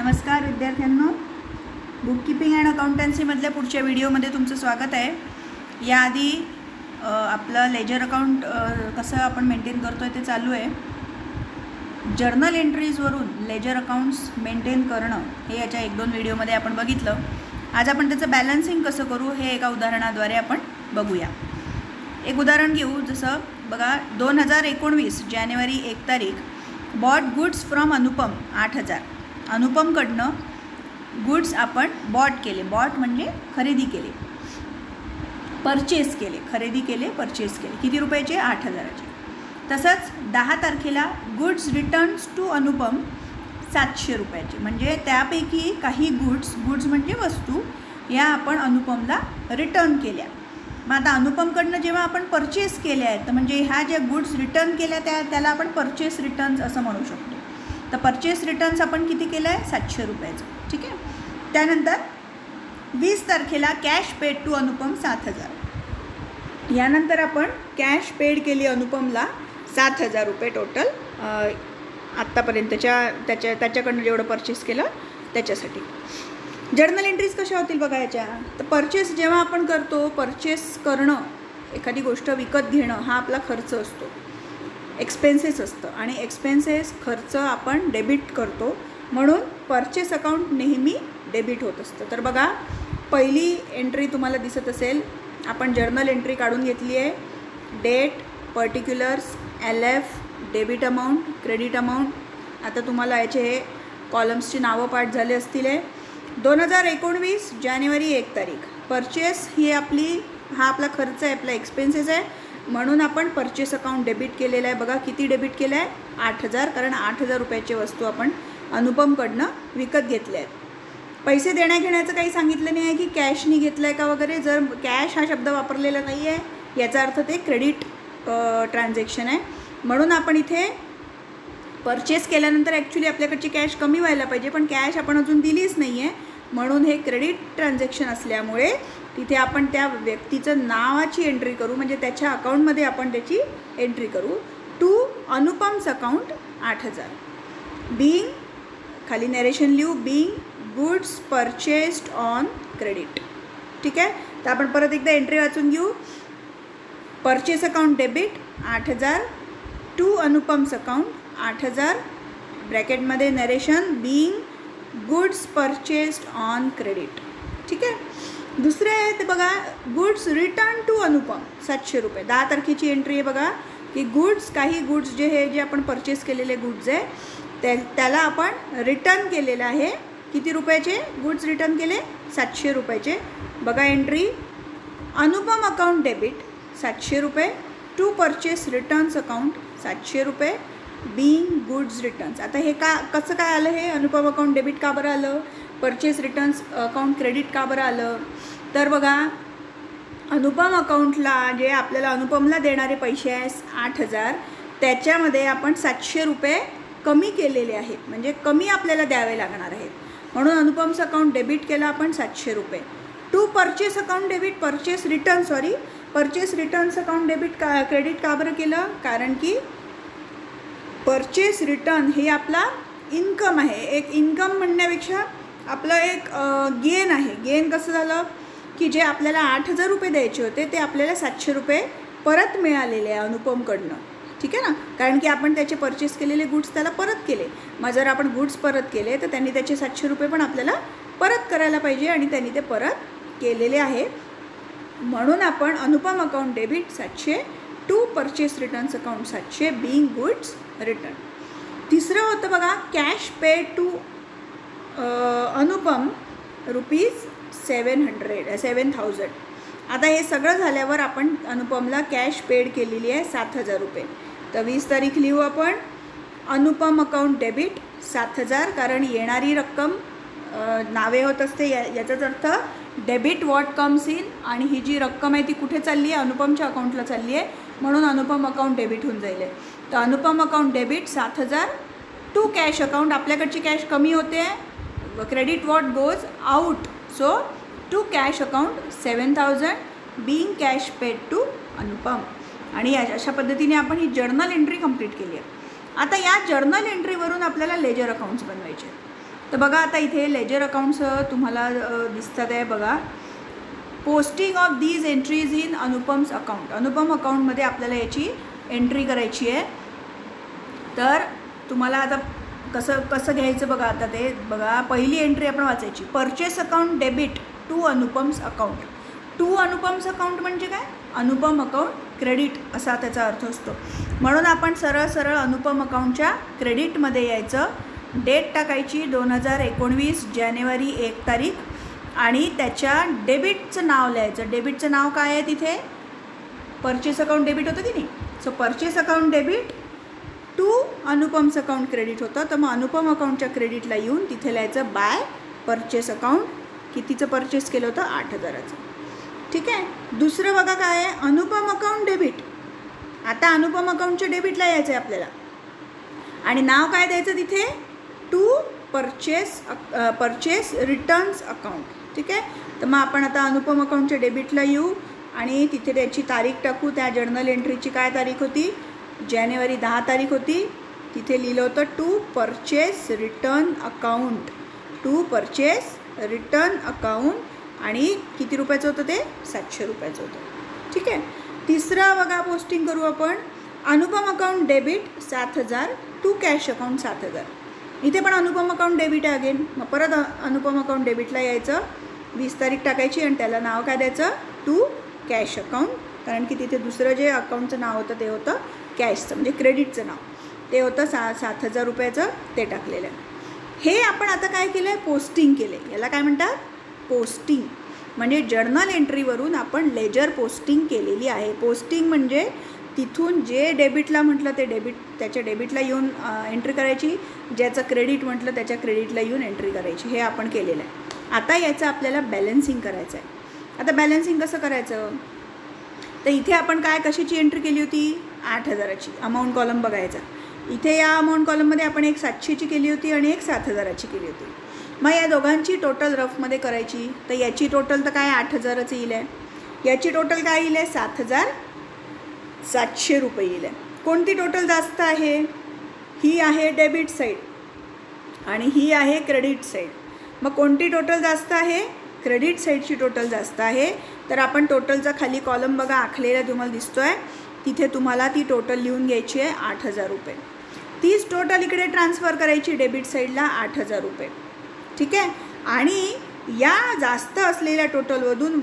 नमस्कार विद्यार्थ्यांनो, bookkeeping and अकाउंटन्सीमधल्या पुढच्या व्हिडिओमध्ये तुमचं स्वागत आहे. याआधी आपलं लेजर अकाउंट कसं आपण मेंटेन करतो आहे ते चालू आहे. जर्नल एंट्रीजवरून लेजर अकाउंट्स मेंटेन करणं हे याच्या 1-2 व्हिडिओमध्ये आपण बघितलं. आज आपण त्याचं बॅलन्सिंग कसं करू हे एका उदाहरणाद्वारे आपण बघूया. एक उदाहरण घेऊ. जसं बघा, 2019 जानेवारी 1 तारीख बॉट गुड्स फ्रॉम अनुपम 8,000. अनुपमकडनं गुड्स आपण बॉट केले. बॉट म्हणजे खरेदी केले, परचेस केले, खरेदी केले, परचेस केले. किती रुपयाचे? 8,000चे. तसंच 10 तारखेला गुड्स रिटर्न्स टू अनुपम 700 रुपयाचे. म्हणजे त्यापैकी काही गुड्स म्हणजे वस्तू या आपण अनुपमला रिटर्न केल्या. मग आता अनुपमकडनं जेव्हा आपण परचेस केल्या आहेत, तर म्हणजे ह्या ज्या गुड्स रिटर्न केल्या त्याला आपण परचेस रिटर्न्स असं म्हणू शकतो. तर परचेस रिटर्न्स आपण किती केलं आहे? 700 रुपयाचं. ठीक आहे. त्यानंतर 20 तारखेला कॅश पेड टू अनुपम 7,000. यानंतर आपण कॅश पेड केली अनुपमला 7,000 रुपये टोटल आत्तापर्यंतच्या त्याच्याकडनं जेवढं परचेस केलं त्याच्यासाठी. जर्नल एंट्रीज कशा होतील बघा याच्या. तर परचेस जेव्हा आपण करतो, परचेस करणं, एखादी गोष्ट विकत घेणं हा आपला खर्च असतो, एक्सपेन्सेस असतं. आणि एक्सपेन्सेस खर्च आपण डेबिट करतो, म्हणून परचेस अकाउंट नेहमी डेबिट होत असतं. तर बघा, पहिली एंट्री तुम्हाला दिसत असेल, आपण जर्नल एंट्री काढून घेतली आहे. Date, particulars, LF, debit amount, credit amount. आता तुम्हाला याचे हे कॉलम्सची नावं पाठ झाले असतील. 2019 जानेवारी 1 तारीख परचेस ही हा आपला खर्च आहे, आपला एक्सपेन्सेस आहे, म्हणून आपण परचेस अकाउंट डेबिट केलेलं आहे. बघा किती डेबिट केलं आहे? 8,000. कारण 8,000 रुपयाची वस्तू आपण अनुपमकडनं विकत घेतल्या आहेत. पैसे देण्याघेण्याचं काही सांगितलं नाही आहे की कॅशनी घेतलं आहे का वगैरे. जर कॅश हा शब्द वापरलेला नाही आहे, याचा अर्थ ते क्रेडिट ट्रान्झॅक्शन आहे. म्हणून आपण इथे परचेस केल्यानंतर ॲक्च्युली आपल्याकडची कॅश कमी व्हायला पाहिजे, पण कॅश आपण अजून दिलीच नाही आहे, म्हणून हे क्रेडिट ट्रान्झॅक्शन असल्यामुळे तिथे आपण त्या व्यक्तीचं नावाची एंट्री करू, म्हणजे त्याच्या अकाउंटमध्ये आपण त्याची एंट्री करू. To Anupam's account 8,000. बीइंग, खाली नरेशन लिहू, being goods purchased on credit. ठीक आहे. तर आपण परत एकदा एंट्री वाचून घेऊ. Purchase account debit 8,000 to Anupam's account 8,000 ब्रॅकेटमध्ये narration being goods purchased on credit. ठीक आहे. दुसरे आहे ते बघा, गुड्स रिटर्न टू अनुपम 700 रुपये. 10 तारखेची एंट्री आहे बघा, की काही गुड्स जे आपण परचेस केलेले गुड्स आहे त्याला आपण रिटर्न केलेलं आहे. किती रुपयाचे गुड्स रिटर्न केले? 700 रुपयाचे. बघा एंट्री, अनुपम अकाउंट डेबिट 700 रुपये टू परचेस रिटर्न्स अकाउंट 700 रुपये बीइंग गुड्स रिटर्न्स. आता हे कसं काय आलं? हे अनुपम अकाउंट डेबिट का बरं आलं? परचेस रिटर्न्स अकाउंट क्रेडिट का बरं आलं? तर बघा, अनुपम अकाउंटला जे आपल्याला अनुपमला देणारे पैसे आहे 8,000, त्याच्यामध्ये आपण 700 रुपये कमी केलेले आहेत, म्हणजे कमी आपल्याला द्यावे लागणार आहेत, म्हणून अनुपमचं अकाउंट डेबिट केलं आपण 700 रुपये. To purchase account debit, purchase returns account debit credit का बरं केलं? कारण की परचेस रिटर्न हे आपला इन्कम आहे. एक इन्कम म्हणण्यापेक्षा आपलं एक गेन आहे. गेन कसं झालं की जे आपल्याला 8,000 रुपये द्यायचे होते ते आपल्याला 700 रुपये परत मिळालेले आहे अनुपमकडनं. ठीक आहे ना. कारण की आपण त्याचे परचेस केलेले गुड्स त्याला परत केले. मग जर आपण गुड्स परत केले तर त्यांनी त्याचे 700 रुपये पण आपल्याला परत करायला पाहिजे, आणि त्यांनी ते परत केलेले आहे. म्हणून आपण Anupam account debit 700 to purchase returns account 700 being goods return. तिसरं होतं बघा, कॅश पेड टू अनुपम ₹7,000. आता हे सगळं झाल्यावर आपण अनुपमला कॅश पेड केलेली आहे 7,000 रुपये. तर 20 तारीख लिहू आपण, अनुपम अकाउंट डेबिट 7,000. कारण येणारी रक्कम नावे होत असते, याचाच अर्थ डेबिट वॉट कम्स इन, आणि ही जी रक्कम आहे ती कुठे चालली आहे? अनुपमच्या अकाउंटला चालली आहे, म्हणून अनुपम अकाउंट डेबिट होऊन जाईल. तर Anupam account debit 7,000 to cash account. आपल्याकडची कॅश कमी होते, credit what goes out, so to cash account 7,000 being cash paid to Anupam. आणि अशा पद्धतीने आपण ही जर्नल एंट्री कंप्लीट केली आहे. आता या जर्नल एंट्रीवरून आपल्याला लेजर अकाउंट्स बनवायचे. तर बघा आता इथे लेजर अकाउंट्स तुम्हाला दिसतात आहे बघा. Posting of these entries in Anupam's account. Anupam अकाउंटमध्ये आपल्याला याची एंट्री करायची आहे. तर तुम्हाला आता कसं घ्यायचं बघा. आता ते बघा, पहिली एंट्री आपण वाचायची. Purchase account debit to Anupam's account. To Anupam's account म्हणजे काय? अनुपम अकाउंट क्रेडिट असा त्याचा अर्थ असतो. म्हणून आपण सरळ अनुपम अकाउंटच्या क्रेडिटमध्ये यायचं. डेट टाकायची 2019 जानेवारी 1 तारीख आणि त्याच्या डेबिटचं नाव लिहायचं. डेबिटचं नाव काय आहे तिथे? परचेस अकाउंट डेबिट होतं की नाही. So purchase account debit to Anupam's account credit होतं. तर मग अनुपम अकाउंटच्या क्रेडिटला येऊन तिथे लिहायचं बाय परचेस अकाउंट. कितीचं परचेस केलं होतं? 8,000चं. ठीक आहे. दुसरं बघा काय आहे? Anupam account debit. आता अनुपम अकाउंटच्या डेबिटला यायचं आहे आपल्याला आणि नाव काय द्यायचं तिथे? To purchase returns account. ठीक आहे. तर मग आपण आता अनुपम अकाउंटच्या डेबिटला येऊ आणि तिथे त्याची तारीख टाकू. त्या जर्नल एंट्रीची काय तारीख होती? जानेवारी 10 तारीख होती. तिथे लिहिलं होतं to purchase return account. To purchase return account आणि किती रुपयाचं होतं ते? 700 रुपयाचं होतं. ठीक आहे. तिसरा बघा पोस्टिंग करू आपण. Anupam account debit 7,000 to cash account 7,000. इथे पण अनुपम अकाउंट डेबिट आहे अगेन. मग परत अनुपम अकाउंट डेबिटला यायचं. 20 तारीख टाकायची आणि त्याला नाव काय द्यायचं? To cash account. कारण की तिथे दुसरं जे अकाउंटचं नाव होतं ते होतं कॅशचं, म्हणजे क्रेडिटचं नाव. ते होतं 7,000 रुपयाचं. ते टाकलेलं आहे. हे आपण आता काय केलं आहे? पोस्टिंग केलं आहे. याला काय म्हणतात? पोस्टिंग. म्हणजे जर्नल एंट्रीवरून आपण लेजर पोस्टिंग केलेली आहे. पोस्टिंग म्हणजे तिथून जे डेबिटला म्हटलं ते डेबिट, त्याच्या डेबिटला येऊन एंट्री करायची. ज्याचं क्रेडिट म्हटलं त्याच्या क्रेडिटला येऊन एंट्री करायची. हे आपण केलेलं आहे. आता याचं आपल्याला बॅलन्सिंग करायचं आहे. आता बॅलन्सिंग कसं करायचं? तर इथे आपण कशाची एंट्री केली होती? 8,000ची. अमाऊंट कॉलम बघायचा. इथे या अमाऊंट कॉलममध्ये आपण एक 700ची केली होती आणि एक 7,000ची केली होती. मग या दोघांची टोटल रफमध्ये करायची. तर याची टोटल तर काय 8,000च येईल आहे. याची टोटल काय येईल आहे? 7,700 रुपये येईल आहे. कोणती टोटल जास्त आहे? ही आहे डेबिट साईड आणि ही आहे क्रेडिट साईड. मग कोणती टोटल जास्त आहे? क्रेडिट साईडची टोटल जास्त आहे. तर आपण टोटलचा खाली कॉलम बघा आखलेला तुम्हाला दिसतो आहे. तिथे तुम्हाला ती टोटल लिहून घ्यायची आहे 8,000 रुपये. तीच टोटल इकडे ट्रान्सफर करायची डेबिट साईडला 8,000 रुपये. ठीक आहे. आणि या जास्त असलेल्या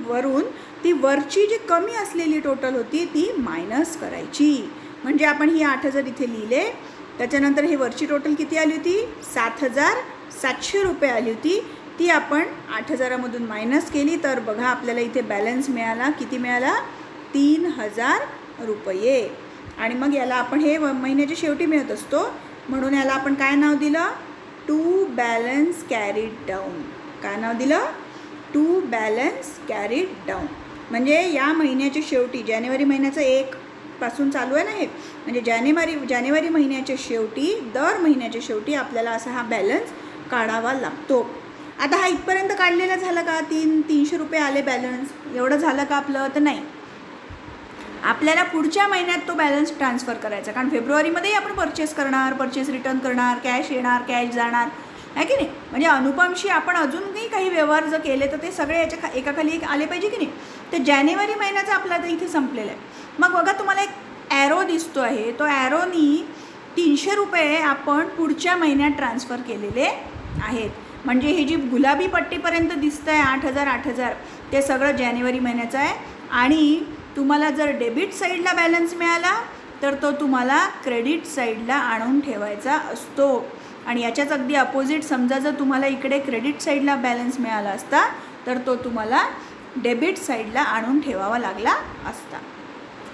वरून ती वरची जी कमी असलेली टोटल होती ती मायनस करायची. म्हणजे आपण ही 8,000 इथे लिहिले. त्याच्यानंतर हे वरची टोटल किती आली होती? 7,700 रुपये आली होती. ती आपण 8,000मधून मायनस केली. तर बघा आपल्याला इथे बॅलन्स मिळाला. किती मिळाला? 3,000 रुपये. आणि मग याला आपण हे महिन्याच्या शेवटी मिळत असतो म्हणून याला आपण काय नाव दिलं? To balance carried down. काय नाव दिलं? To balance carried down. म्हणजे या महिन्याच्या शेवटी जानेवारी महिन्याचं 1 पासून चालू आहे ना हे. म्हणजे जानेवारी महिन्याच्या शेवटी, दर महिन्याच्या शेवटी आपल्याला असा हा बॅलन्स काढावा लागतो. आता हा इथपर्यंत काढलेला झाला का? 300 रुपये आले बॅलन्स. एवढं झालं का आपलं? तर नाही. आपल्याला पुढच्या महिन्यात तो बॅलन्स ट्रान्सफर करायचा. कारण फेब्रुवारीमध्येही आपण परचेस करणार, परचेस रिटर्न करणार, कॅश येणार, कॅश जाणार आहे की नाही. म्हणजे अनुपमशी आपण अजूनही काही व्यवहार जर केले तर ते सगळे याच्या एकाखाली एक आले पाहिजे की नाही. तर जानेवारी महिन्याचा आपला तर इथे संपलेला आहे. मग बघा तुम्हाला एक ॲरो दिसतो आहे. तो ॲरोनी 300 रुपये आपण पुढच्या महिन्यात ट्रान्सफर केलेले आहेत. म्हणजे ही जी गुलाबी पट्टीपर्यंत दिसतं आहे 8,000 ते सगळं जानेवारी महिन्याचं आहे. आणि तुम्हाला जर डेबिट साईडला बॅलन्स मिळाला तर तो तुम्हाला क्रेडिट साईडला आणून ठेवायचा असतो. आणि याच्याच अगदी अपोजिट, समजा जर तुम्हाला इकडे क्रेडिट साईडला बॅलन्स मिळाला असता तर तो तुम्हाला डेबिट साईडला आणून ठेवावा लागला असता.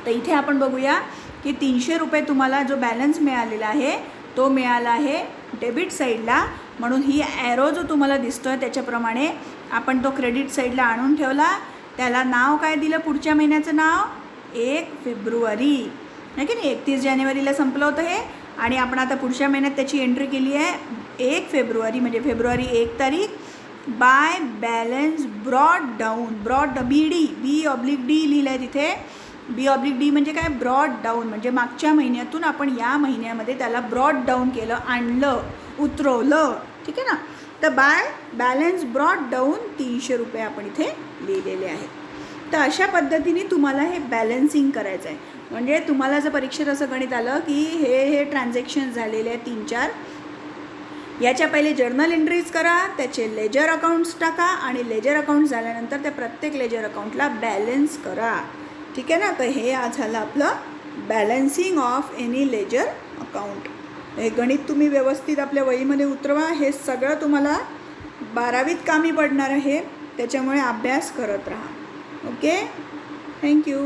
तर इथे आपण बघूया की 300 रुपये तुम्हाला जो बॅलन्स मिळालेला आहे तो मिळाला आहे डेबिट साईडला. म्हणून ही ॲरो जो तुम्हाला दिसतो आहे त्याच्याप्रमाणे आपण तो क्रेडिट साईडला आणून ठेवला. त्याला नाव काय दिलं? पुढच्या महिन्याचं नाव 1 फेब्रुवारी आहे की नाही. 31 जानेवारीला संपलं होतं हे. आणि आपण आता पुढच्या महिन्यात त्याची एंट्री केली आहे 1 फेब्रुवारी. म्हणजे फेब्रुवारी 1 तारीख. By balance brought down. Brought BD B/D लिहिलं आहे तिथे. B/D म्हणजे काय? Brought down. म्हणजे मागच्या महिन्यातून आपण या महिन्यामध्ये त्याला ब्रॉड डाऊन केलं, आणलं, उतरवलं. ठीक आहे ना. तर बाय बॅलन्स ब्रॉट डाऊन 300 रुपये आपण इथे लिहिलेले आहेत. तर अशा पद्धतीने तुम्हाला हे बॅलन्सिंग करायचं आहे. म्हणजे तुम्हाला जर परीक्षेत असं गणित आलं की हे ट्रान्झॅक्शन झालेले आहे 3-4, याच्या पहिले जर्नल एंट्रीज करा, त्याचे लेजर अकाउंट्स टाका आणि लेजर अकाउंट झाल्यानंतर त्या प्रत्येक लेजर अकाउंटला बॅलन्स करा. ठीक आहे ना. तर हे आज झालं आपलं balancing of any ledger account. हे गणित तुम्ही व्यवस्थित आपल्या वहीमध्ये उतरवा. हे सगळं तुम्हाला 12वीत कामी पडणार आहे, त्याच्यामुळे अभ्यास करत राहा. Okay, thank you.